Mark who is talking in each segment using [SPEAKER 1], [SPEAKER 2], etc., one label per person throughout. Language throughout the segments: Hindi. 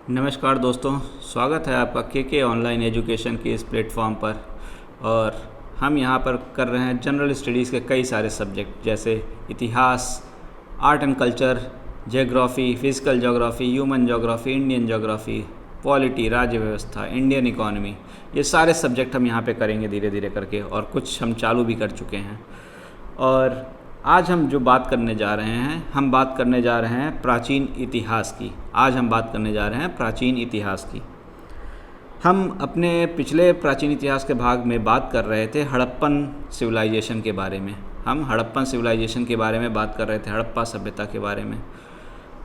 [SPEAKER 1] नमस्कार दोस्तों, स्वागत है आपका के ऑनलाइन एजुकेशन के इस प्लेटफॉर्म पर। और हम यहाँ पर कर रहे हैं जनरल स्टडीज़ के कई सारे सब्जेक्ट जैसे इतिहास, art and culture, geography, physical geography, human geography, Indian geography, polity, राज्य व्यवस्था, इंडियन इकॉनमी। ये सारे सब्जेक्ट हम यहाँ पे करेंगे धीरे धीरे करके, और कुछ हम चालू भी कर चुके हैं। और आज हम जो बात करने जा रहे हैं, हम बात करने जा रहे हैं प्राचीन इतिहास की। आज हम बात करने जा रहे हैं प्राचीन इतिहास की। हम अपने पिछले प्राचीन इतिहास के भाग में बात कर रहे थे हड़प्पन सिविलाइजेशन के बारे में। हम हड़प्पन सिविलाइजेशन के बारे में बात कर रहे थे, हड़प्पा सभ्यता के बारे में।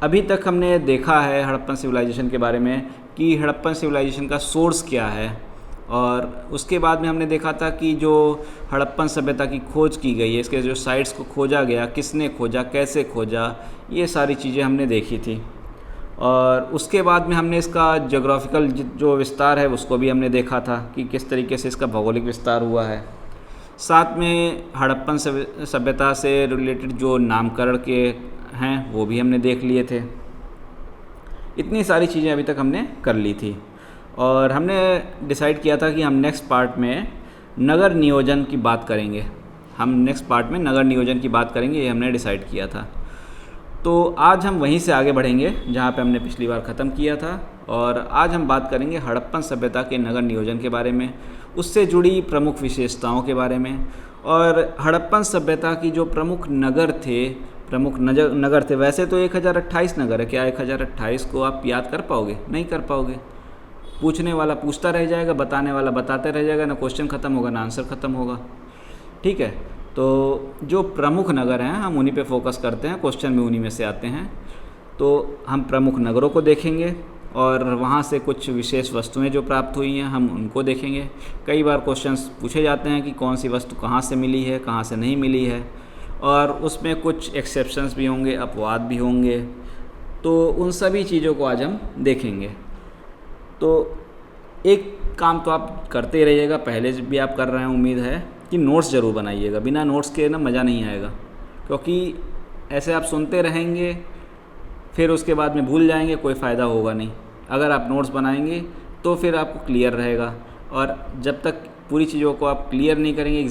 [SPEAKER 1] अभी तक हमने देखा है हड़प्पन सिविलाइजेशन के बारे में कि हड़प्पन सिविलाइजेशन का सोर्स क्या है, और उसके बाद में हमने देखा था कि जो हड़प्पन सभ्यता की खोज की गई है, इसके जो साइट्स को खोजा गया, किसने खोजा, कैसे खोजा, ये सारी चीज़ें हमने देखी थी। और उसके बाद में हमने इसका ज्योग्राफिकल जो विस्तार है उसको भी हमने देखा था कि किस तरीके से इसका भौगोलिक विस्तार हुआ है। साथ में हड़प्पन सभ्यता से रिलेटेड जो नामकरण के हैं वो भी हमने देख लिए थे। इतनी सारी चीज़ें अभी तक हमने कर ली थी, और हमने डिसाइड किया था कि हम नेक्स्ट पार्ट में नगर नियोजन की बात करेंगे। नगर नियोजन की बात करेंगे, ये हमने डिसाइड किया था। तो आज हम वहीं से आगे बढ़ेंगे जहाँ पे हमने पिछली बार ख़त्म किया था, और आज हम बात करेंगे हड़प्पन सभ्यता के नगर नियोजन के बारे में, उससे जुड़ी प्रमुख विशेषताओं के बारे में, और हड़प्पन सभ्यता की जो प्रमुख नगर थे। वैसे तो 1028 नगर है। क्या 1028 को आप याद कर पाओगे? नहीं कर पाओगे। पूछने वाला पूछता रह जाएगा, बताने वाला बताते रह जाएगा, ना क्वेश्चन ख़त्म होगा ना आंसर ख़त्म होगा। ठीक है, तो जो प्रमुख नगर हैं हम उन्हीं पे फोकस करते हैं, क्वेश्चन भी उन्हीं में से आते हैं। तो हम प्रमुख नगरों को देखेंगे, और वहाँ से कुछ विशेष वस्तुएं जो प्राप्त हुई हैं हम उनको देखेंगे। कई बार क्वेश्चंस पूछे जाते हैं कि कौन सी वस्तु कहाँ से मिली है, कहाँ से नहीं मिली है, और उसमें कुछ एक्सेप्शंस भी होंगे, अपवाद भी होंगे। तो उन सभी चीज़ों को आज हम देखेंगे। तो एक काम तो आप करते ही रहिएगा, पहले भी आप कर रहे हैं, उम्मीद है कि नोट्स ज़रूर बनाइएगा। बिना नोट्स के ना मज़ा नहीं आएगा, क्योंकि ऐसे आप सुनते रहेंगे फिर उसके बाद में भूल जाएंगे, कोई फ़ायदा होगा नहीं। अगर आप नोट्स बनाएंगे तो फिर आपको क्लियर रहेगा, और जब तक पूरी चीज़ों को आप क्लियर नहीं करेंगे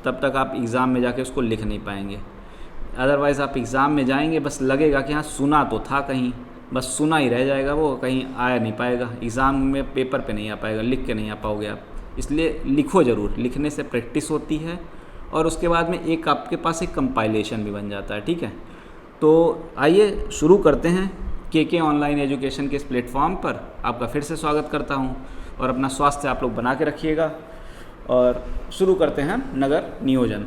[SPEAKER 1] तब तक आप एग्ज़ाम में जाके उसको लिख नहीं पाएंगे। अदरवाइज़ आप एग्ज़ाम में जाएंगे, बस लगेगा कि हाँ सुना तो था, कहीं बस सुना ही रह जाएगा, वो कहीं आया नहीं पाएगा, एग्ज़ाम में पेपर पे नहीं आ पाएगा, लिख के नहीं आ पाओगे आप। इसलिए लिखो ज़रूर, लिखने से प्रैक्टिस होती है, और उसके बाद में एक आपके पास एक कंपाइलेशन भी बन जाता है। ठीक है, तो आइए शुरू करते हैं। के ऑनलाइन एजुकेशन के इस प्लेटफॉर्म पर आपका फिर से स्वागत करता हूं, और अपना स्वास्थ्य आप लोग बना के रखिएगा। और शुरू करते हैं नगर नियोजन।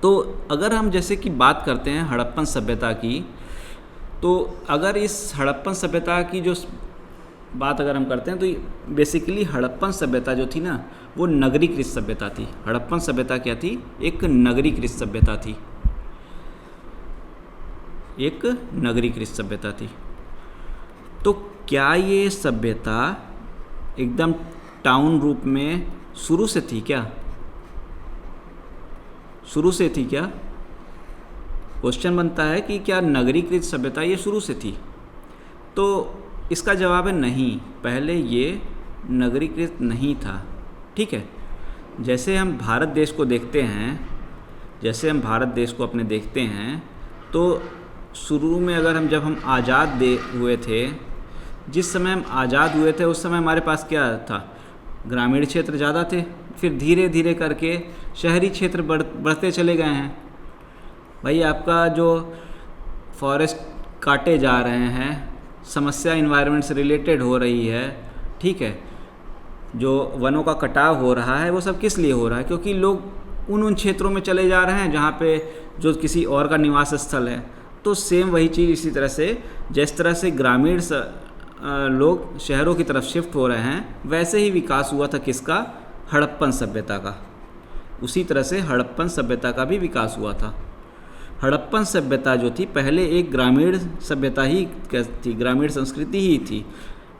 [SPEAKER 1] तो अगर हम जैसे कि बात करते हैं हड़प्पन सभ्यता की, तो अगर इस हड़प्पन सभ्यता की जो बात अगर हम करते हैं, तो बेसिकली हड़प्पन सभ्यता जो थी ना, वो नगरीकृत सभ्यता थी। हड़प्पन सभ्यता क्या थी? एक नगरीकृत सभ्यता थी। एक नगरीकृत सभ्यता थी। तो क्या ये सभ्यता एकदम टाउन रूप में शुरू से थी क्या? शुरू से थी क्या? क्वेश्चन बनता है कि क्या नगरीकृत सभ्यता ये शुरू से थी? तो इसका जवाब है नहीं, पहले ये नगरीकृत नहीं था। ठीक है, जैसे हम भारत देश को देखते हैं, अपने देखते हैं, तो शुरू में अगर जब हम आज़ाद हुए थे, जिस समय हम आज़ाद हुए थे उस समय हमारे पास क्या था? ग्रामीण क्षेत्र ज़्यादा थे, फिर धीरे धीरे करके शहरी क्षेत्र बढ़ते चले गए हैं। भाई आपका जो फॉरेस्ट काटे जा रहे हैं, समस्या इन्वायरमेंट से रिलेटेड हो रही है। ठीक है, जो वनों का कटाव हो रहा है वो सब किस लिए हो रहा है? क्योंकि लोग उन क्षेत्रों में चले जा रहे हैं जहाँ पे जो किसी और का निवास स्थल है। तो सेम वही चीज़ इसी तरह से, जिस तरह से ग्रामीण लोग शहरों की तरफ शिफ्ट हो रहे हैं, वैसे ही विकास हुआ था किसका? हड़प्पन सभ्यता का। उसी तरह से हड़प्पन सभ्यता का भी विकास हुआ था। हड़प्पन सभ्यता जो थी पहले एक ग्रामीण सभ्यता ही थी, ग्रामीण संस्कृति ही थी।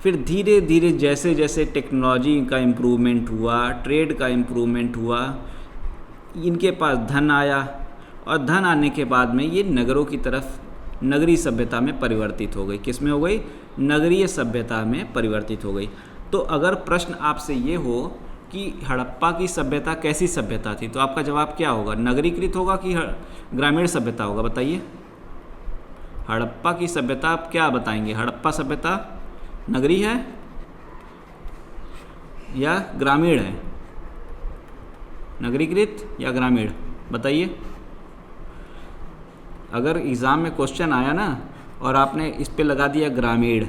[SPEAKER 1] फिर धीरे धीरे जैसे जैसे टेक्नोलॉजी का इम्प्रूवमेंट हुआ, ट्रेड का इम्प्रूवमेंट हुआ, इनके पास धन आया, और धन आने के बाद में ये नगरों की तरफ नगरीय सभ्यता में परिवर्तित हो गई। किस में हो गई? नगरीय सभ्यता में परिवर्तित हो गई। तो अगर प्रश्न आपसे ये हो कि हड़प्पा की सभ्यता कैसी सभ्यता थी, तो आपका जवाब क्या होगा? नगरीकृत होगा कि ग्रामीण सभ्यता होगा? बताइए। हड़प्पा की सभ्यता आप क्या बताएंगे? हड़प्पा सभ्यता नगरीय है या ग्रामीण है? नगरीकृत या ग्रामीण? बताइए। अगर एग्ज़ाम में क्वेश्चन आया ना और आपने इस पे लगा दिया ग्रामीण,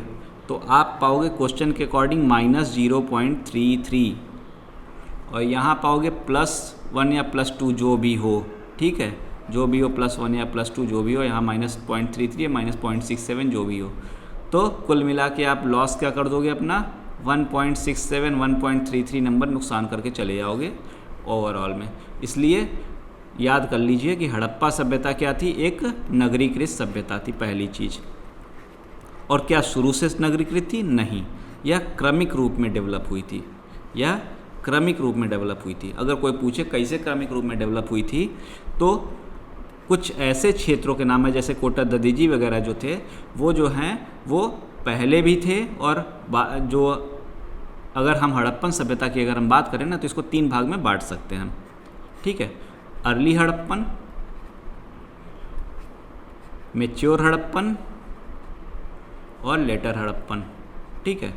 [SPEAKER 1] तो आप पाओगे क्वेश्चन के अकॉर्डिंग -0.33 और यहाँ पाओगे +1 या +2 जो भी हो, ठीक है, जो भी हो, +1 या +2 जो भी हो, यहाँ -0.33 या -0.67 जो भी हो। तो कुल मिला के आप लॉस क्या कर दोगे अपना? 1.67 1.33 नंबर नुकसान करके चले जाओगे ओवरऑल में। इसलिए याद कर लीजिए कि हड़प्पा सभ्यता क्या थी? एक नगरीकृत सभ्यता थी, पहली चीज़। और क्या शुरू से नगरीकृत थी? नहीं, यह क्रमिक रूप में डेवलप हुई थी। यह क्रमिक रूप में डेवलप हुई थी। अगर कोई पूछे कैसे क्रमिक रूप में डेवलप हुई थी, तो कुछ ऐसे क्षेत्रों के नाम है जैसे कोटा ददीजी वगैरह जो थे, वो जो हैं वो पहले भी थे, और जो अगर हम हड़प्पन सभ्यता की अगर हम बात करें ना, तो इसको 3 भाग में बांट सकते हैं हम, ठीक है। अर्ली हड़प्पन, मैच्योर हड़प्पन और लेटर हड़प्पन, ठीक है,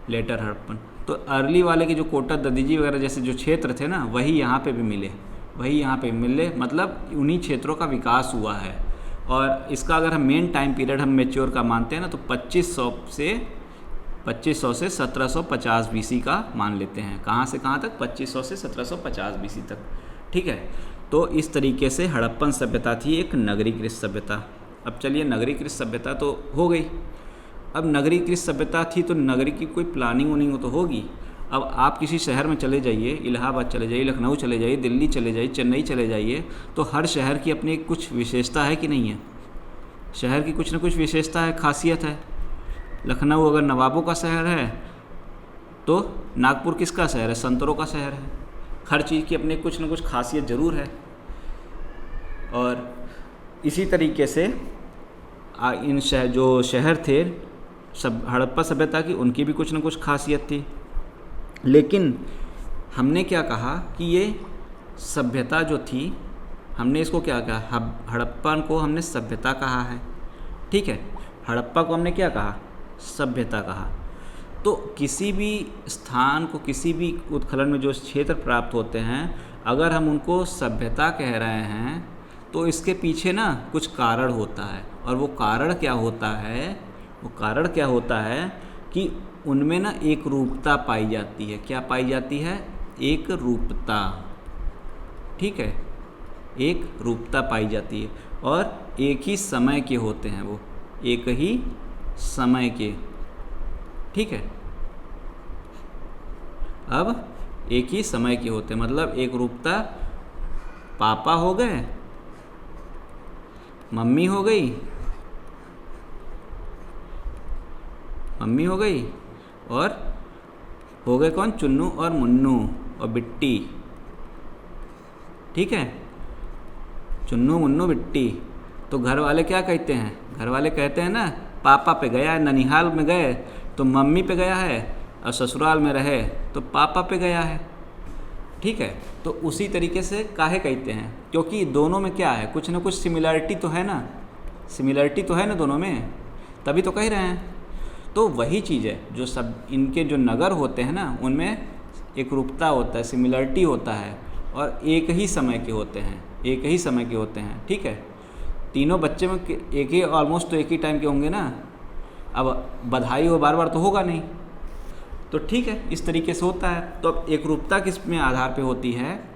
[SPEAKER 1] लेटर हड़प्पन। तो अर्ली वाले के जो कोटा ददीजी वगैरह जैसे जो क्षेत्र थे ना, वही यहाँ पे भी मिले, वही यहाँ पे मिले, मतलब उन्हीं क्षेत्रों का विकास हुआ है। और इसका अगर हम मेन टाइम पीरियड हम मैच्योर का मानते हैं ना, तो 2500 से 1750 BC का मान लेते हैं। कहाँ से कहाँ तक? 2500 से 1750 BC तक, ठीक है। तो इस तरीके से हड़प्पन सभ्यता थी एक नगरीकृत सभ्यता। अब चलिए, नगरीकृत सभ्यता तो हो गई। अब नगरीकृत सभ्यता थी तो नगरी की कोई प्लानिंग वनिंग तो होगी। अब आप किसी शहर में चले जाइए, इलाहाबाद चले जाइए, लखनऊ चले जाइए, दिल्ली चले जाइए, चेन्नई चले जाइए, तो हर शहर की अपनी कुछ विशेषता है कि नहीं है? शहर की कुछ न कुछ विशेषता है, खासियत है। लखनऊ अगर नवाबों का शहर है, तो नागपुर किसका शहर है? संतरों का शहर है। हर चीज़ की अपनी कुछ न कुछ खासियत ज़रूर है। और इसी तरीके से इन जो शहर थे सब हड़प्पा सभ्यता की, उनकी भी कुछ न कुछ खासियत थी। लेकिन हमने क्या कहा कि ये सभ्यता जो थी, हमने इसको क्या कहा? हड़प्पन को हमने सभ्यता कहा है, ठीक है। हड़प्पा को हमने क्या कहा? सभ्यता कहा। तो किसी भी स्थान को, किसी भी उत्खनन में जो क्षेत्र प्राप्त होते हैं, अगर हम उनको सभ्यता कह रहे हैं, तो इसके पीछे ना कुछ कारण होता है। और वो कारण क्या होता है? वो कारण क्या होता है कि उनमें ना एक रूपता पाई जाती है। क्या पाई जाती है? एक रूपता, ठीक है, एक रूपता पाई जाती है। और एक ही समय के होते हैं, वो एक ही समय के, ठीक है। अब एक ही समय के होते हैं, मतलब एक रूपता। पापा हो गए, मम्मी हो गई, मम्मी हो गई, और हो गए कौन? चुन्नू और मुन्नू और बिट्टी, ठीक है। चुन्नू मुन्नू बिट्टी। तो घर वाले क्या कहते हैं? घर वाले कहते हैं ना, पापा पे गया है, ननिहाल में गए तो मम्मी पे गया है, और ससुराल में रहे तो पापा पे गया है, ठीक है। तो उसी तरीके से काहे कहते हैं? क्योंकि दोनों में क्या है? कुछ ना कुछ सिमिलरिटी तो है ना, सिमिलरिटी तो है ना दोनों में, तभी तो कह रहे हैं। तो वही चीज़ है, जो सब इनके जो नगर होते हैं ना, उनमें एक रूपता होता है, सिमिलरिटी होता है, और एक ही समय के होते हैं, एक ही समय के होते हैं, ठीक है। तीनों बच्चे में एक ही, ऑलमोस्ट तो एक ही टाइम के होंगे ना। अब बधाई हो बार बार तो होगा नहीं, तो ठीक है, इस तरीके से होता है। तो अब एक रूपता किस में आधार पे होती है?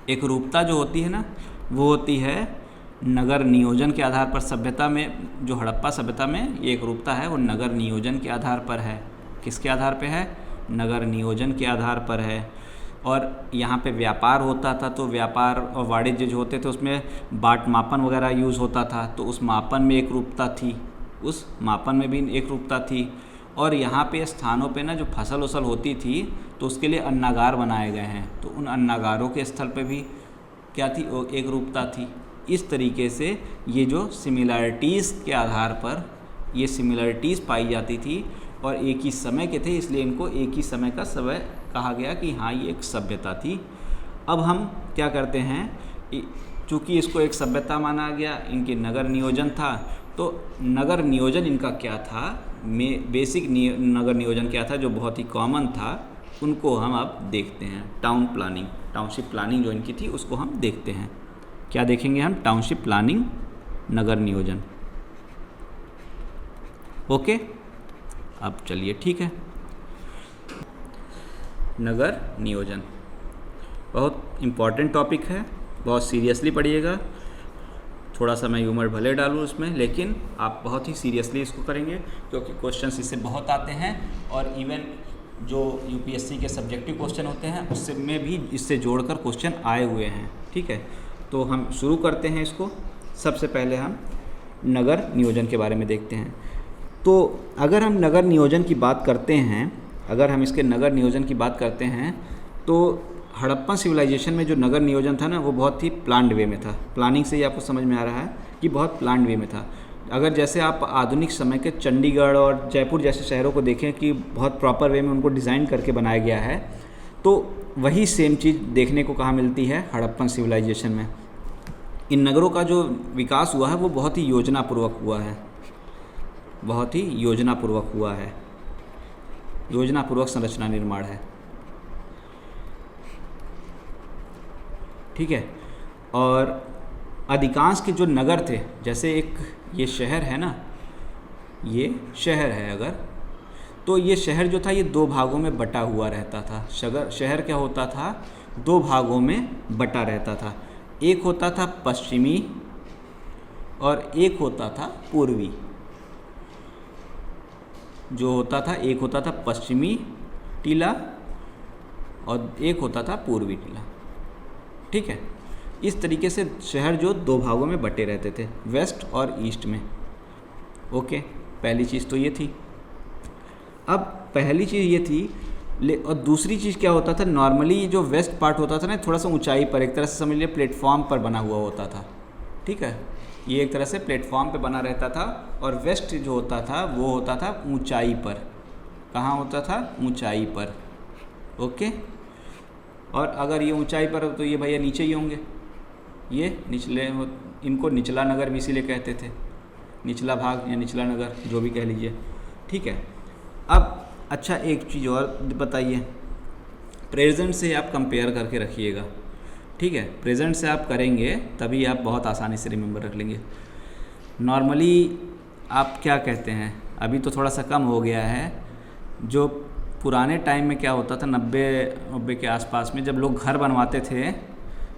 [SPEAKER 1] एक रूपता जो होती है ना, वो होती है नगर नियोजन के आधार पर। सभ्यता में, जो हड़प्पा सभ्यता में ये एक रूपता है, वो नगर नियोजन के आधार पर है। किसके आधार पे है? नगर नियोजन के आधार पर है। और यहाँ पे व्यापार होता था, तो व्यापार और वाणिज्य जो होते थे उसमें बाट मापन वगैरह यूज़ होता था, तो उस मापन में एक रूपता थी, उस मापन में भी एक रूपता थी। और यहाँ पे स्थानों पे ना जो फसल उसल होती थी, तो उसके लिए अन्नागार बनाए गए हैं, तो उन अन्नागारों के स्थल पे भी क्या थी? एक रूपता थी, इस तरीके से ये जो सिमिलैरिटीज़ के आधार पर ये सिमिलैरिटीज़ पाई जाती थी और एक ही समय के थे, इसलिए इनको एक ही समय का समय कहा गया कि हाँ ये एक सभ्यता थी। अब हम क्या करते हैं, चूँकि इसको एक सभ्यता माना गया, इनके नगर नियोजन था, तो नगर नियोजन इनका क्या था, बेसिक नगर नियोजन क्या था जो बहुत ही कॉमन था, उनको हम अब देखते हैं। टाउन प्लानिंग, टाउनशिप प्लानिंग जो इनकी थी उसको हम देखते हैं। क्या देखेंगे हम? टाउनशिप प्लानिंग, नगर नियोजन। ओके, अब चलिए ठीक है। नगर नियोजन बहुत इम्पॉर्टेंट टॉपिक है, बहुत सीरियसली पढ़िएगा। थोड़ा सा मैं ह्यूमर भले डालूँ उसमें, लेकिन आप बहुत ही सीरियसली इसको करेंगे क्योंकि क्वेश्चंस इससे बहुत आते हैं और इवन जो यूपीएससी के सब्जेक्टिव क्वेश्चन होते हैं उससे में भी इससे जोड़कर क्वेश्चन आए हुए हैं। ठीक है, तो हम शुरू करते हैं इसको। सबसे पहले हम नगर नियोजन के बारे में देखते हैं। तो अगर हम नगर नियोजन की बात करते हैं, अगर हम इसके नगर नियोजन की बात करते हैं तो हड़प्पन सिविलाइजेशन में जो नगर नियोजन था ना वो बहुत ही प्लान्ड वे में था। प्लानिंग से ही आपको समझ में आ रहा है कि बहुत प्लान्ड वे में था। अगर जैसे आप आधुनिक समय के चंडीगढ़ और जयपुर जैसे शहरों को देखें कि बहुत प्रॉपर वे में उनको डिज़ाइन करके बनाया गया है, तो वही सेम चीज़ देखने को कहाँ मिलती है? हड़प्पन सिविलाइजेशन में। इन नगरों का जो विकास हुआ है वो बहुत ही योजनापूर्वक हुआ है, बहुत ही योजनापूर्वक हुआ है, योजनापूर्वक संरचना निर्माण है। ठीक है, और अधिकांश के जो नगर थे, जैसे एक ये शहर है ना, ये शहर है अगर, तो ये शहर जो था ये दो भागों में बटा हुआ रहता था। शहर क्या होता था? दो भागों में बटा रहता था। एक होता था पश्चिमी और एक होता था पूर्वी। जो होता था, एक होता था पश्चिमी टीला और एक होता था पूर्वी टीला। ठीक है, इस तरीके से शहर जो दो भागों में बटे रहते थे, वेस्ट और ईस्ट में। ओके, पहली चीज़ तो ये थी। अब पहली चीज़ ये थी, और दूसरी चीज़ क्या होता था, नॉर्मली जो वेस्ट पार्ट होता था ना थोड़ा सा ऊंचाई पर, एक तरह से समझ लीजिए प्लेटफॉर्म पर बना हुआ होता था। ठीक है, ये एक तरह से प्लेटफॉर्म पे बना रहता था और वेस्ट जो होता था वो होता था ऊंचाई पर। कहाँ होता था? ऊंचाई पर। ओके, और अगर ये ऊंचाई पर हो तो ये भैया नीचे ही होंगे, ये निचले, इनको निचला नगर भी इसीलिए कहते थे, निचला भाग या निचला नगर जो भी कह लीजिए। ठीक है, अब अच्छा एक चीज़ और बताइए, प्रेजेंट से आप कंपेयर करके रखिएगा। ठीक है, प्रेजेंट से आप करेंगे तभी आप बहुत आसानी से रिमेंबर रख लेंगे। नॉर्मली आप क्या कहते हैं, अभी तो थोड़ा सा कम हो गया है, जो पुराने टाइम में क्या होता था, 90 के आसपास में जब लोग घर बनवाते थे,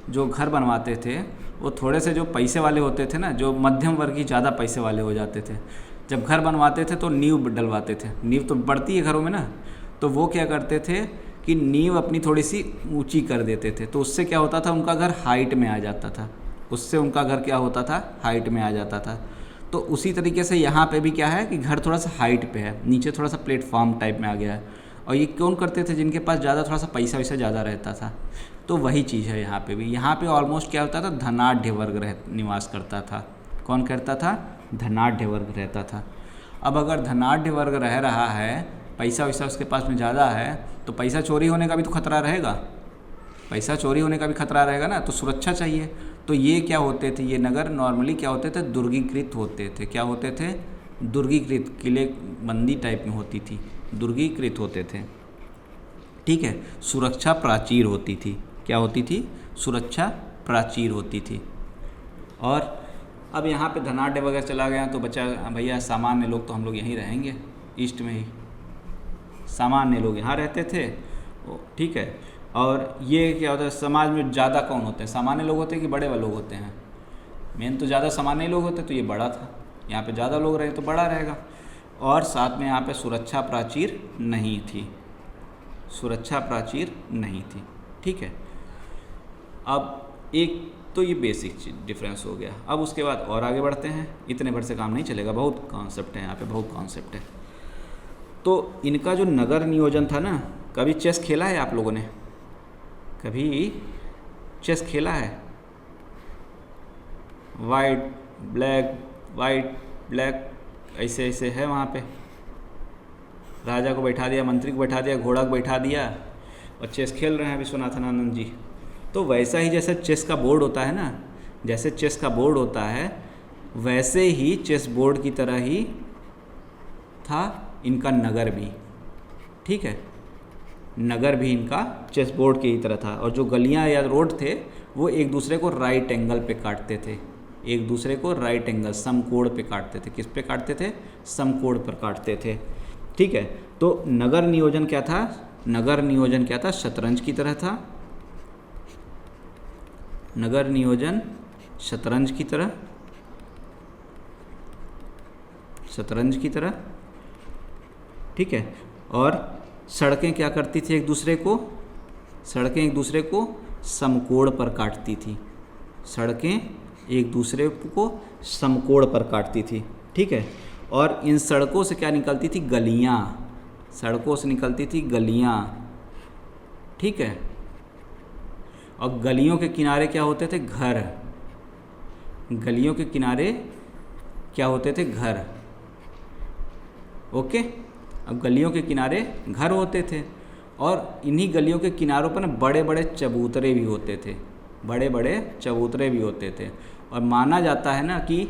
[SPEAKER 1] जो घर बनवाते थे वो थोड़े से जो पैसे वाले होते थे ना, जो मध्यम वर्गीय ज़्यादा पैसे वाले हो जाते थे, जब घर बनवाते थे तो नींव डलवाते थे। नींव तो बढ़ती है घरों में ना, तो वो क्या करते थे कि नींव अपनी थोड़ी सी ऊंची कर देते थे, तो उससे क्या होता था, उनका घर हाइट में आ जाता था, उससे उनका घर क्या होता था, हाइट में आ जाता था। तो उसी तरीके से यहाँ पे भी क्या है कि घर थोड़ा सा हाइट पे है, नीचे थोड़ा सा प्लेटफॉर्म टाइप में आ गया है। और ये कौन करते थे? जिनके पास ज़्यादा थोड़ा सा पैसा वैसा ज़्यादा रहता था। तो वही चीज़ है यहाँ पे भी। यहाँ पे ऑलमोस्ट क्या होता था, धनाढ़ वर्ग निवास करता था। कौन करता था? धनाढ़ वर्ग रहता था। अब अगर धनाढ़ वर्ग रह रहा है, पैसा वैसा उसके पास में ज़्यादा है, तो पैसा चोरी होने का भी तो खतरा रहेगा, पैसा चोरी होने का भी खतरा रहेगा ना, तो सुरक्षा चाहिए। तो ये क्या होते थे, ये नगर नॉर्मली क्या होते थे, दुर्गीकृत होते थे। क्या होते थे? दुर्गीकृत, किले बंदी टाइप में होती थी, दुर्गीकृत होते थे। ठीक है, सुरक्षा प्राचीर होती थी। क्या होती थी? सुरक्षा प्राचीर होती थी। और अब यहाँ पे धनाढ़ वगैरह चला गया तो बचा भैया सामान्य लोग, तो हम लोग यहीं रहेंगे ईस्ट में ही, सामान्य लोग यहाँ रहते थे। ठीक है, और ये क्या होता है, समाज में ज़्यादा कौन होते हैं, सामान्य लोग होते हैं कि बड़े वाले लोग होते हैं? मेन तो ज़्यादा सामान्य लोग होते, तो ये बड़ा था, यहाँ पे ज़्यादा लोग रहे तो बड़ा रहेगा। और साथ में यहाँ पे सुरक्षा प्राचीर नहीं थी, सुरक्षा प्राचीर नहीं थी। ठीक है, अब एक तो ये बेसिक चीज डिफरेंस हो गया। अब उसके बाद और आगे बढ़ते हैं, इतने भर से काम नहीं चलेगा, बहुत कॉन्सेप्ट है यहाँ पे, बहुत कॉन्सेप्ट है। तो इनका जो नगर नियोजन था ना, कभी चेस खेला है आप लोगों ने? कभी चेस खेला है? वाइट ब्लैक वाइट ब्लैक, ऐसे ऐसे है वहाँ पे। राजा को बैठा दिया, मंत्री को बैठा दिया, घोड़ा को बैठा दिया और चेस खेल रहे हैं विश्वनाथन आनंद जी। तो वैसा ही जैसे चेस का बोर्ड होता है ना, जैसे चेस का बोर्ड होता है वैसे ही चेस बोर्ड की तरह ही था इनका नगर भी। ठीक है, नगर भी इनका चेस बोर्ड की ही तरह था। और जो गलियां या रोड थे वो एक दूसरे को राइट एंगल पे काटते थे, एक दूसरे को राइट एंगल समकोण पे काटते थे। किस पे काटते थे? समकोण पर काटते थे। ठीक है, तो नगर नियोजन क्या था? नगर नियोजन क्या था? शतरंज की तरह था। नगर नियोजन शतरंज की तरह, शतरंज की तरह। ठीक है, और सड़कें क्या करती थी एक दूसरे को? सड़कें एक दूसरे को समकोण पर काटती थी। सड़कें एक दूसरे को समकोण पर काटती थी। ठीक है, और इन सड़कों से क्या निकलती थी? गलियाँ। सड़कों से निकलती थी गलियाँ। ठीक है, और गलियों के किनारे क्या होते थे? घर। गलियों के किनारे क्या होते थे? घर। ओके, अब गलियों के किनारे घर होते थे और इन्हीं गलियों के किनारों पर ना बड़े बड़े चबूतरे भी होते थे। बड़े बड़े चबूतरे भी होते थे और माना जाता है ना कि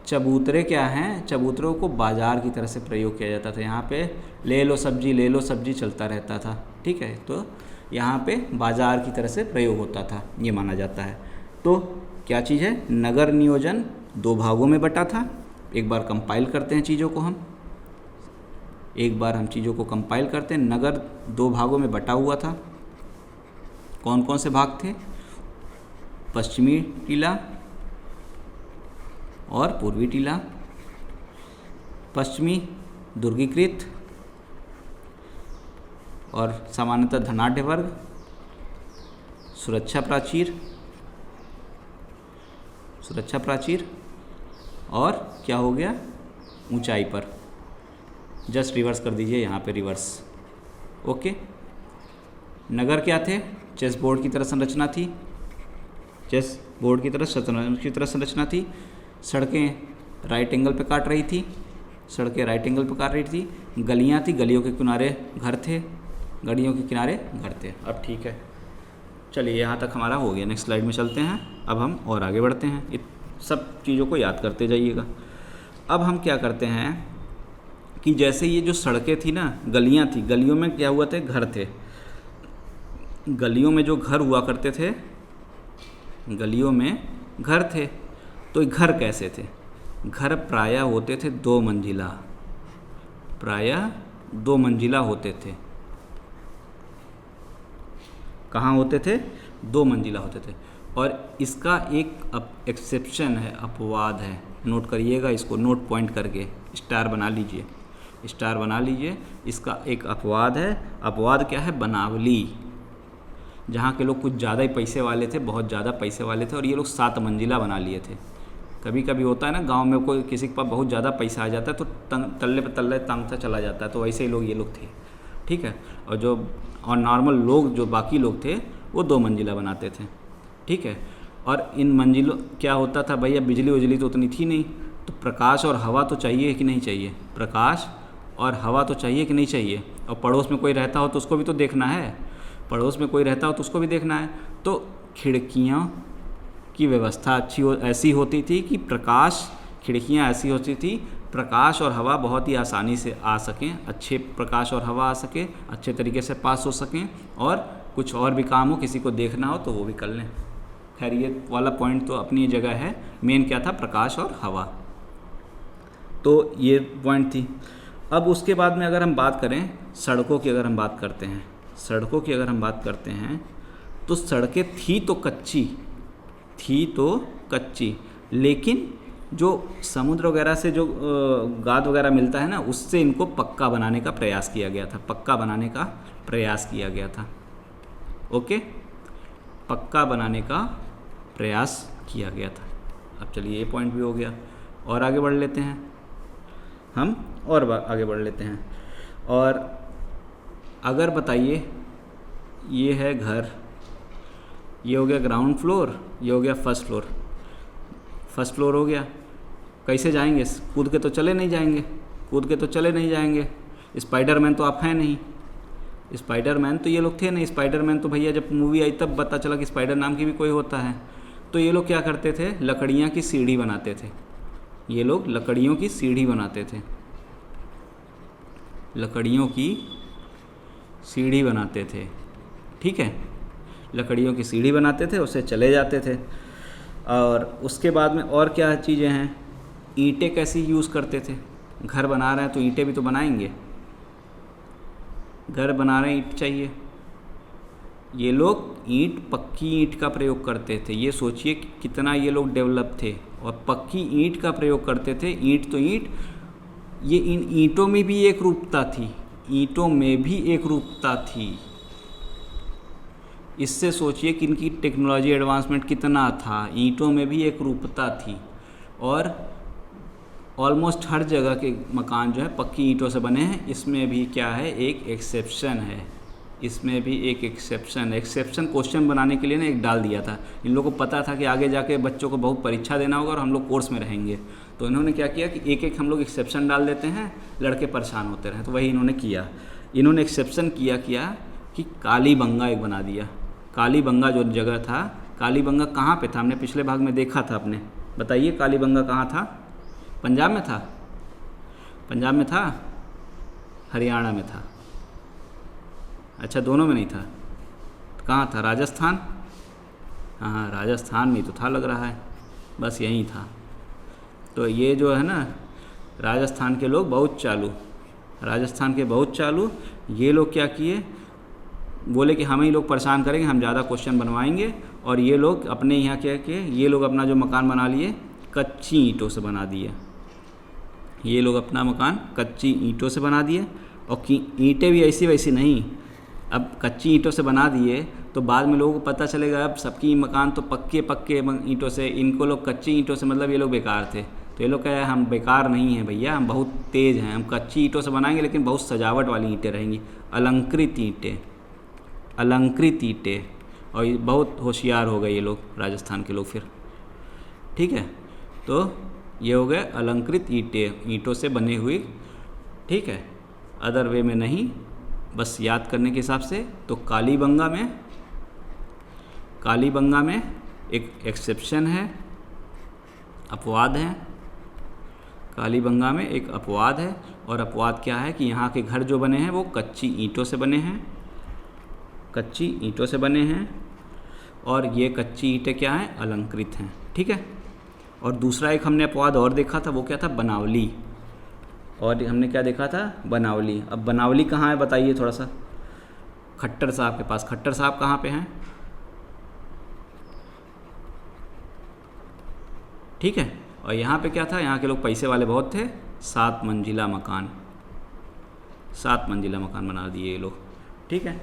[SPEAKER 1] चबूतरे क्या हैं? चबूतरों को बाज़ार की तरह से प्रयोग किया जाता था। यहाँ पे ले लो सब्जी चलता रहता था। ठीक है, तो यहाँ पे बाज़ार की तरह से प्रयोग होता था, ये माना जाता है। तो क्या चीज़ है? नगर नियोजन दो भागों में बटा था। एक बार कंपाइल करते हैं चीज़ों को हम, एक बार हम चीज़ों को कंपाइल करते हैं। नगर दो भागों में बटा हुआ था। कौन कौन से भाग थे? पश्चिमी टीला और पूर्वी टीला। पश्चिमी दुर्गीकृत और सामान्यतः धनाढ्य वर्ग, सुरक्षा प्राचीर, सुरक्षा प्राचीर, और क्या हो गया? ऊंचाई पर। जस्ट रिवर्स कर दीजिए यहाँ पे, रिवर्स। ओके, नगर क्या थे? चेस बोर्ड की तरह संरचना थी। चेस बोर्ड की तरह शतरंज की तरह संरचना थी। सड़कें राइट एंगल पे काट रही थी, सड़कें राइट एंगल पे काट रही थी। गलियाँ थी, गलियों के किनारे घर थे, गलियों के किनारे घर थे। अब ठीक है, चलिए यहाँ तक हमारा हो गया। नेक्स्ट स्लाइड में चलते हैं। अब हम और आगे बढ़ते हैं, इन सब चीज़ों को याद करते जाइएगा। अब हम क्या करते हैं कि जैसे ये जो सड़कें थी ना, गलियाँ थी, गलियों में क्या हुआ थे? घर थे। गलियों में जो घर हुआ करते थे, गलियों में घर थे। तो घर कैसे थे? घर प्रायः होते थे दो मंजिला, प्रायः दो मंजिला होते थे। कहाँ होते थे? दो मंजिला होते थे। और इसका एक एक्सेप्शन है, अपवाद है। नोट करिएगा इसको, नोट पॉइंट करके स्टार बना लीजिए, स्टार बना लीजिए। इसका एक अपवाद है। अपवाद क्या है? बनावली। जहाँ के लोग कुछ ज़्यादा ही पैसे वाले थे, बहुत ज़्यादा पैसे वाले थे, और ये लोग 7 मंजिला बना लिए थे। कभी कभी होता है ना गांव में, कोई किसी के पास बहुत ज़्यादा पैसा आ जाता है तो तल्ले पे तल्ले तांगता चला जाता है, तो वैसे ही लोग ये लोग थे। ठीक है, और नॉर्मल लोग जो बाकी लोग थे वो 2 मंजिला बनाते थे। ठीक है, और इन मंजिलों क्या होता था भैया? बिजली उजली तो उतनी थी नहीं, तो प्रकाश और हवा तो चाहिए कि नहीं चाहिए? प्रकाश और हवा तो चाहिए कि नहीं चाहिए? और पड़ोस में कोई रहता हो तो उसको भी तो देखना है, पड़ोस में कोई रहता हो तो उसको भी देखना है। तो खिड़कियाँ की व्यवस्था ऐसी होती थी कि खिड़कियाँ ऐसी होती थी प्रकाश और हवा बहुत ही आसानी से आ सकें, अच्छे प्रकाश और हवा आ सके, अच्छे तरीके से पास हो सकें, और कुछ और भी काम हो, किसी को देखना हो तो वो भी कर लें। खैर ये वाला पॉइंट तो अपनी जगह है, मेन क्या था? प्रकाश और हवा। तो ये पॉइंट थी। अब उसके बाद में अगर हम बात करें सड़कों की, अगर हम बात करते हैं सड़कों की, अगर हम बात करते हैं तो सड़कें थी तो कच्ची, लेकिन जो समुद्र वगैरह से जो गाद वगैरह मिलता है ना, उससे इनको पक्का बनाने का प्रयास किया गया था, पक्का बनाने का प्रयास किया गया था। ओके, पक्का बनाने का प्रयास किया गया था। अब चलिए ये पॉइंट भी हो गया, और आगे बढ़ लेते हैं हम, और आगे बढ़ लेते हैं। और अगर बताइए, ये है घर, ये हो गया ग्राउंड फ्लोर, ये हो गया फर्स्ट फ्लोर। फर्स्ट फ्लोर हो गया। कैसे जाएंगे? कूद के तो चले नहीं जाएंगे, कूद के तो चले नहीं जाएंगे। स्पाइडरमैन तो आप हैं नहीं, स्पाइडरमैन तो ये लोग थे नहीं। स्पाइडरमैन तो भैया जब मूवी आई तब पता चला कि स्पाइडर नाम की भी कोई होता है। तो ये लोग क्या करते थे, लकड़ियाँ की सीढ़ी बनाते थे। ये लोग लकड़ियों की सीढ़ी बनाते थे, लकड़ियों की सीढ़ी बनाते थे, ठीक है। लकड़ियों की सीढ़ी बनाते थे, उससे चले जाते थे। और उसके बाद में और क्या चीज़ें हैं, ईंटें कैसी यूज़ करते थे। घर बना रहे हैं तो ईंटें भी तो बनाएंगे, घर बना रहे हैं ईंट चाहिए। ये लोग ईंट, पक्की ईंट का प्रयोग करते थे। ये सोचिए कि कितना ये लोग डेवलप थे, और पक्की ईंट का प्रयोग करते थे। ईंट तो ईंट, ये इन ईंटों में भी एक रूपता थी, ईंटों में भी एक रूपता थी। इससे सोचिए कि इनकी टेक्नोलॉजी एडवांसमेंट कितना था, ईंटों में भी एक रूपता थी। और ऑलमोस्ट हर जगह के मकान जो है पक्की ईंटों से बने हैं। इसमें भी क्या है, एक एक्सेप्शन है, इसमें भी एक एक्सेप्शन क्वेश्चन बनाने के लिए ना एक डाल दिया था। इन लोगों को पता था कि आगे जाके बच्चों को बहुत परीक्षा देना होगा और हम लोग कोर्स में रहेंगे, तो इन्होंने क्या किया कि एक एक हम लोग एक्सेप्शन डाल देते हैं, लड़के परेशान होते रहे। तो वही इन्होंने किया, इन्होंने एक्सेप्शन किया कि कालीबंगा एक बना दिया। कालीबंगा जो जगह था, कालीबंगा कहाँ पे था, हमने पिछले भाग में देखा था अपने, बताइए कालीबंगा कहाँ था? पंजाब में था? पंजाब में था? हरियाणा में था? अच्छा, दोनों में नहीं था, कहाँ था? राजस्थान? हाँ, राजस्थान में तो था लग रहा है, बस यहीं था। तो ये जो है ना, राजस्थान के लोग बहुत चालू, राजस्थान के बहुत चालू। ये लोग क्या किए, बोले कि हमें ही लोग परेशान करेंगे, हम ज़्यादा क्वेश्चन बनवाएंगे। और ये लोग अपने यहाँ क्या किए, ये लोग अपना जो मकान बना लिए कच्ची ईंटों से बना दिए। ये लोग अपना मकान कच्ची ईंटों से बना दिए, और ईंटें भी ऐसी वैसी नहीं। अब कच्ची ईंटों से बना दिए तो बाद में लोगों को पता चलेगा अब सबकी मकान तो पक्के ईंटों से, इनको लोग कच्ची ईंटों से, मतलब ये लोग बेकार थे। तो ये लोग कहे हम बेकार नहीं हैं भैया, हम बहुत तेज़ हैं, हम कच्ची ईंटों से बनाएंगे लेकिन बहुत सजावट वाली ईंटें रहेंगी, अलंकृत ईंटें, अलंकृत ईंटें। और ये बहुत होशियार हो गए ये लोग, राजस्थान के लोग फिर, ठीक है। तो ये हो गए अलंकृत ईंटें, ईंटों से बनी हुई, ठीक है, अदर वे में नहीं, बस याद करने के हिसाब से। तो कालीबंगा में एक एक्सेप्शन है, अपवाद है। कालीबंगा में एक अपवाद है, और अपवाद क्या है कि यहाँ के घर जो बने हैं वो कच्ची ईंटों से बने हैं, कच्ची ईंटों से बने हैं। और ये कच्ची ईंटें क्या हैं, अलंकृत हैं, ठीक है। और दूसरा एक हमने अपवाद और देखा था, वो क्या था, बनावली। और हमने क्या देखा था, बनावली। अब बनावली कहाँ है बताइए थोड़ा सा, खट्टर साहब के पास। खट्टर साहब कहाँ पे हैं, ठीक है। और यहाँ पे क्या था, यहाँ के लोग पैसे वाले बहुत थे, 7 मंजिला मकान, 7 मंजिला मकान बना दिए ये लोग, ठीक है।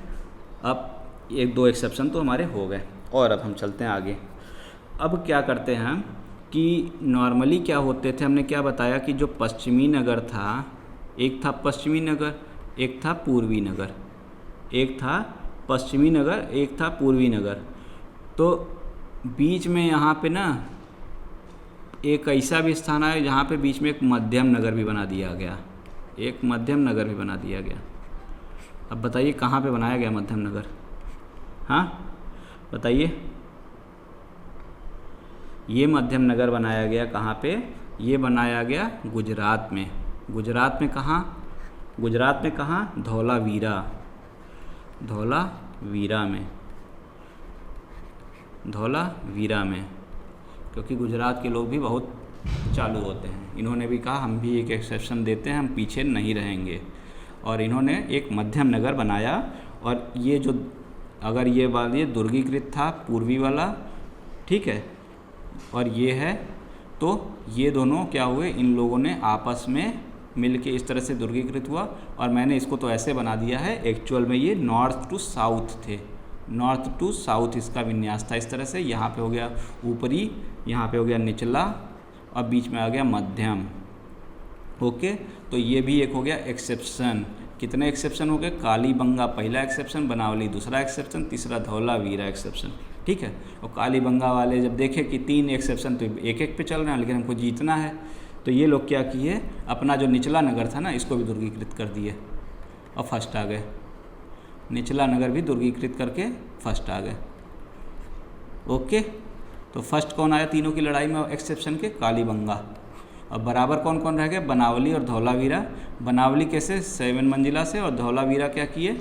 [SPEAKER 1] अब 1-2 एक्सेप्शन तो हमारे हो गए, और अब हम चलते हैं आगे। अब क्या करते हैं कि नॉर्मली क्या होते थे, हमने क्या बताया कि जो पश्चिमी नगर था, एक था पश्चिमी नगर, एक था पूर्वी नगर, एक था पश्चिमी नगर, एक था पूर्वी नगर। तो बीच में यहाँ पे ना एक ऐसा भी स्थान आया जहाँ पे बीच में एक मध्यम नगर भी बना दिया गया, एक मध्यम नगर भी बना दिया गया। अब बताइए कहाँ पे बनाया गया मध्यम नगर, हाँ बताइए। ये मध्यम नगर बनाया गया कहाँ पे, ये बनाया गया गुजरात में। गुजरात में कहाँ, गुजरात में कहाँ, धौलावीरा, धौलावीरा में, धौलावीरा में। क्योंकि गुजरात के लोग भी बहुत चालू होते हैं, इन्होंने भी कहा हम भी एक एक्सेप्शन देते हैं, हम पीछे नहीं रहेंगे। और इन्होंने एक मध्यम नगर बनाया। और ये जो, अगर ये वाला ये दुर्गीकृत था पूर्वी वाला, ठीक है, और ये है, तो ये दोनों क्या हुए, इन लोगों ने आपस में मिलके इस तरह से दुर्गीकृत हुआ। और मैंने इसको तो ऐसे बना दिया है, एक्चुअल में ये नॉर्थ टू साउथ थे, नॉर्थ टू साउथ इसका विन्यास था इस तरह से। यहाँ पे हो गया ऊपरी, यहाँ पे हो गया निचला, और बीच में आ गया मध्यम, ओके। तो ये भी एक हो गया एक्सेप्शन। कितने एक्सेप्शन हो गए, कालीबंगा पहला एक्सेप्शन, बनावली दूसरा एक्सेप्शन, तीसरा धौलावीरा एक्सेप्शन, ठीक है। और कालीबंगा वाले जब देखे कि 3 एक्सेप्शन तो एक एक पे चल रहे हैं, लेकिन हमको जीतना है, तो ये लोग क्या किए, अपना जो निचला नगर था ना, इसको भी दुर्गीकृत कर दिए और फर्स्ट आ गए। निचला नगर भी दुर्गीकृत करके फर्स्ट आ गए। ओके, तो फर्स्ट कौन आया तीनों की लड़ाई में एक्सेप्शन के? कालीबंगा। अब बराबर कौन कौन रह गए? बनावली और धौलावीरा। बनावली कैसे? 7 मंजिला से, और धौलावीरा क्या किए?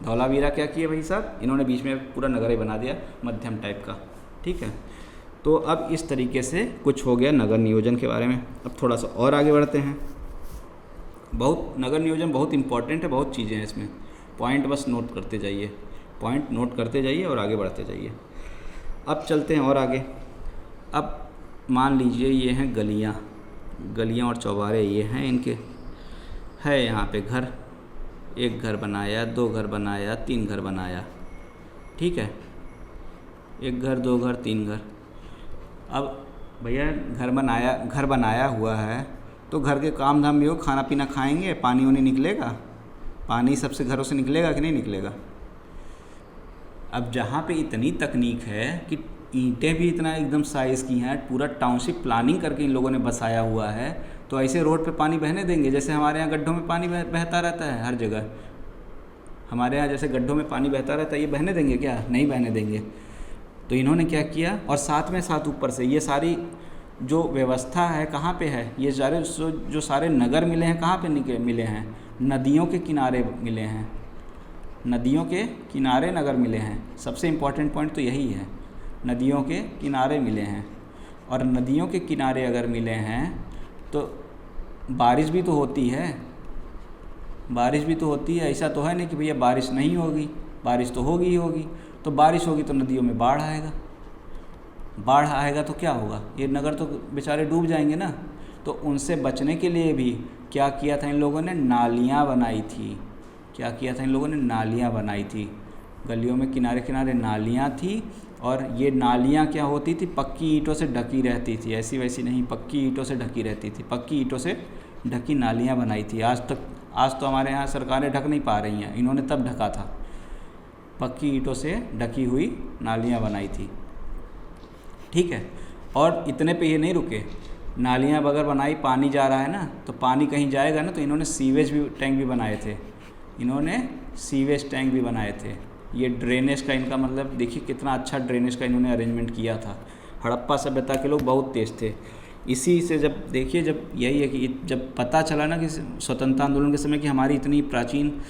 [SPEAKER 1] धौलावीरा क्या किए भाई साहब? इन्होंने बीच में पूरा नगर ही बना दिया मध्यम टाइप का। ठीक है, तो अब इस तरीके से कुछ हो गया नगर नियोजन के बारे में। अब थोड़ा सा और आगे बढ़ते हैं। बहुत नगर नियोजन बहुत इंपॉर्टेंट है, बहुत चीज़ें हैं इसमें, पॉइंट बस नोट करते जाइए, पॉइंट नोट करते जाइए और आगे बढ़ते जाइए। अब चलते हैं और आगे। अब मान लीजिए ये हैं गलियाँ, गलियाँ और चौबारे ये हैं इनके, है यहाँ पे घर, 1 घर बनाया, 2 घर बनाया, 3 घर बनाया। ठीक है, 1 घर, 2 घर, 3 घर। अब भैया घर बनाया हुआ है तो घर के काम धाम भी हो, खाना पीना खाएंगे, पानी वानी निकलेगा, पानी सबसे घरों से निकलेगा कि नहीं निकलेगा? अब जहाँ पे इतनी तकनीक है कि ईंटें भी इतना एकदम साइज़ की हैं, पूरा टाउनशिप प्लानिंग करके इन लोगों ने बसाया हुआ है, तो ऐसे रोड पे पानी बहने देंगे? जैसे हमारे यहाँ गड्ढों में पानी बहता रहता है हर जगह, हमारे यहाँ जैसे गड्ढों में पानी बहता रहता है, ये बहने देंगे क्या? नहीं बहने देंगे। तो इन्होंने क्या किया, और साथ में साथ ऊपर से ये सारी जो व्यवस्था है कहाँ पे है? ये सारे जो सारे नगर मिले हैं कहाँ पे मिले हैं? नदियों के किनारे मिले हैं, नदियों के किनारे नगर मिले हैं। सबसे इम्पॉर्टेंट पॉइंट तो यही है, नदियों के किनारे मिले हैं। और नदियों के किनारे अगर मिले हैं तो बारिश भी तो होती है, बारिश भी तो होती है। ऐसा तो है नहीं कि भैया बारिश नहीं होगी, बारिश तो होगी ही होगी। तो बारिश होगी तो नदियों में बाढ़ आएगा, बाढ़ आएगा तो क्या होगा? ये नगर तो बेचारे डूब जाएंगे ना। तो उनसे बचने के लिए भी क्या किया था इन लोगों ने? नालियाँ बनाई थी। क्या किया था इन लोगों ने? नालियाँ बनाई थी। गलियों में किनारे किनारे नालियाँ थी, और ये नालियाँ क्या होती थी? पक्की ईंटों से ढकी रहती थी, ऐसी वैसी नहीं, पक्की ईंटों से ढकी रहती थी। पक्की ईंटों से ढकी नालियाँ बनाई थी। आज तो हमारे यहाँ सरकारें ढक नहीं पा रही हैं, इन्होंने तब ढका था। पक्की ईंटों से ढकी हुई नालियाँ बनाई थी। ठीक है, और इतने पे ये नहीं रुके, नालियाँ अगर बनाई, पानी जा रहा है ना, तो पानी कहीं जाएगा ना, तो इन्होंने सीवेज भी टैंक भी बनाए थे, इन्होंने सीवेज टैंक भी बनाए थे। ये ड्रेनेज का इनका मतलब देखिए कितना अच्छा ड्रेनेज का इन्होंने अरेंजमेंट किया था। हड़प्पा सभ्यता के लोग बहुत तेज थे। इसी से जब देखिए, जब यही है कि जब पता चला ना कि स्वतंत्रता आंदोलन के समय कि हमारी इतनी प्राचीन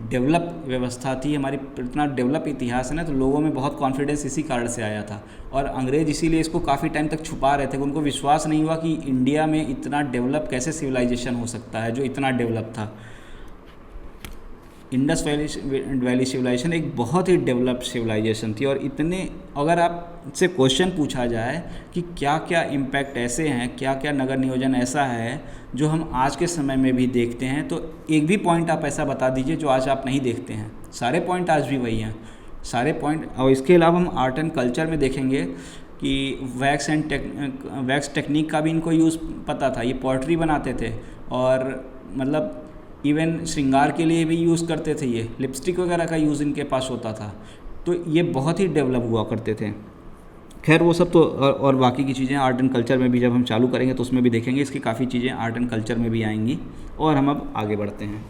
[SPEAKER 1] डेवलप व्यवस्था थी, हमारी इतना डेवलप इतिहास है ना, तो लोगों में बहुत कॉन्फिडेंस इसी कारण से आया था। और अंग्रेज़ इसीलिए इसको काफ़ी टाइम तक छुपा रहे थे, उनको विश्वास नहीं हुआ कि इंडिया में इतना डेवलप कैसे सिविलाइजेशन हो सकता है जो इतना डेवलप था। इंडस वैली सिविलाइजेशन एक बहुत ही डेवलप्ड सिविलाइजेशन थी। और इतने, अगर आपसे क्वेश्चन पूछा जाए कि क्या क्या इम्पैक्ट ऐसे हैं, क्या क्या नगर नियोजन ऐसा है जो हम आज के समय में भी देखते हैं, तो एक भी पॉइंट आप ऐसा बता दीजिए जो आज आप नहीं देखते हैं। सारे पॉइंट आज भी वही हैं, सारे पॉइंट। और इसके अलावा हम आर्ट एंड कल्चर में देखेंगे कि वैक्स टेक्निक का भी इनको यूज़ पता था। ये पॉटरी बनाते थे, और मतलब इवन श्रृंगार के लिए भी यूज़ करते थे, ये लिपस्टिक वगैरह का यूज़ इनके पास होता था। तो ये बहुत ही डेवलप हुआ करते थे। खैर वो सब तो और बाकी की चीज़ें आर्ट एंड कल्चर में भी जब हम चालू करेंगे तो उसमें भी देखेंगे, इसकी काफ़ी चीज़ें आर्ट एंड कल्चर में भी आएंगी। और हम अब आगे बढ़ते हैं।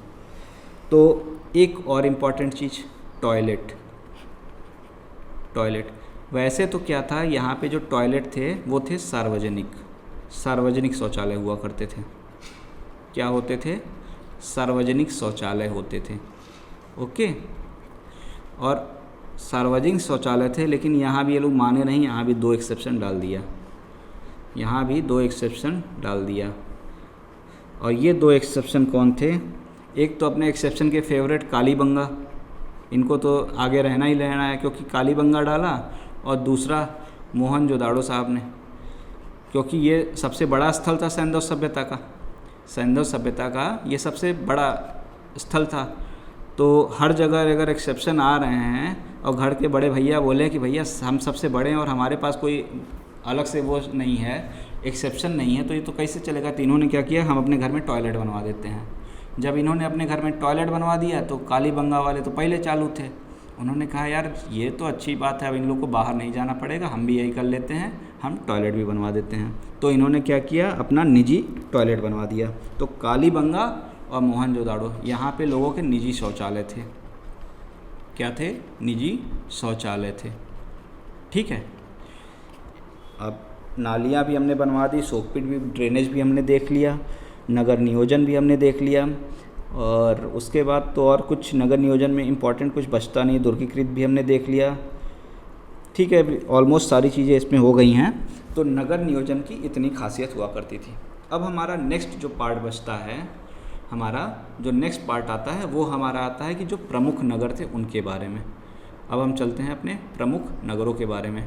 [SPEAKER 1] तो एक और इम्पॉर्टेंट चीज़, टॉयलेट। वैसे तो क्या था, यहाँ पे जो टॉयलेट थे वो थे सार्वजनिक शौचालय हुआ करते थे। क्या होते थे? सार्वजनिक शौचालय होते थे। ओके, और सार्वजनिक शौचालय थे, लेकिन यहाँ भी ये लोग माने नहीं, यहाँ भी 2 एक्सेप्शन डाल दिया। और ये 2 एक्सेप्शन कौन थे? एक तो अपने एक्सेप्शन के फेवरेट कालीबंगा, इनको तो आगे रहना ही रहना है क्योंकि कालीबंगा डाला। और दूसरा मोहनजोदाड़ो साहब ने, क्योंकि ये सबसे बड़ा स्थल था सैंधव सभ्यता का ये सबसे बड़ा स्थल था। तो हर जगह अगर एक्सेप्शन आ रहे हैं और घर के बड़े भैया बोले कि भैया हम सबसे बड़े हैं और हमारे पास कोई अलग से वो नहीं है, एक्सेप्शन नहीं है, तो ये तो कैसे चलेगा। तो इन्होंने क्या किया, हम अपने घर में टॉयलेट बनवा देते हैं। जब इन्होंने अपने घर में टॉयलेट बनवा दिया तो कालीबंगा वाले तो पहले चालू थे, उन्होंने कहा यार ये तो अच्छी बात है, अब इन लोग को बाहर नहीं जाना पड़ेगा, हम भी यही कर लेते हैं, हम टॉयलेट भी बनवा देते हैं। तो इन्होंने क्या किया, अपना निजी टॉयलेट बनवा दिया। तो कालीबंगा और मोहनजोदाड़ो यहाँ पे लोगों के निजी शौचालय थे। क्या थे? निजी शौचालय थे। ठीक है, अब नालियाँ भी हमने बनवा दी, सोकपिट भी, ड्रेनेज भी हमने देख लिया, नगर नियोजन भी हमने देख लिया, और उसके बाद तो और कुछ नगर नियोजन में इम्पॉर्टेंट कुछ बचता नहीं, दुर्गीकृत भी हमने देख लिया। ठीक है, ऑलमोस्ट सारी चीज़ें इसमें हो गई हैं। तो नगर नियोजन की इतनी खासियत हुआ करती थी। अब हमारा नेक्स्ट जो पार्ट बचता है, हमारा जो नेक्स्ट पार्ट आता है वो हमारा आता है कि जो प्रमुख नगर थे उनके बारे में। अब हम चलते हैं अपने प्रमुख नगरों के बारे में।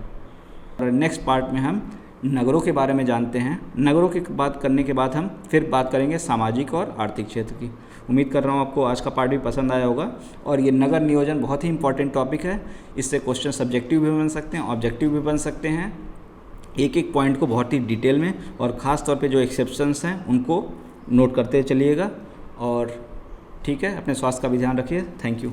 [SPEAKER 1] नेक्स्ट पार्ट में हम नगरों के बारे में जानते हैं। नगरों की बात करने के बाद हम फिर बात करेंगे सामाजिक और आर्थिक क्षेत्र की। उम्मीद कर रहा हूँ आपको आज का पार्ट भी पसंद आया होगा। और ये नगर नियोजन बहुत ही इंपॉर्टेंट टॉपिक है। इससे क्वेश्चन सब्जेक्टिव भी बन सकते हैं, ऑब्जेक्टिव भी बन सकते हैं। एक एक पॉइंट को बहुत ही डिटेल में, और ख़ास तौर पे जो एक्सेप्शंस हैं उनको नोट करते चलिएगा। और ठीक है, अपने स्वास्थ्य का भी ध्यान रखिए। Thank you.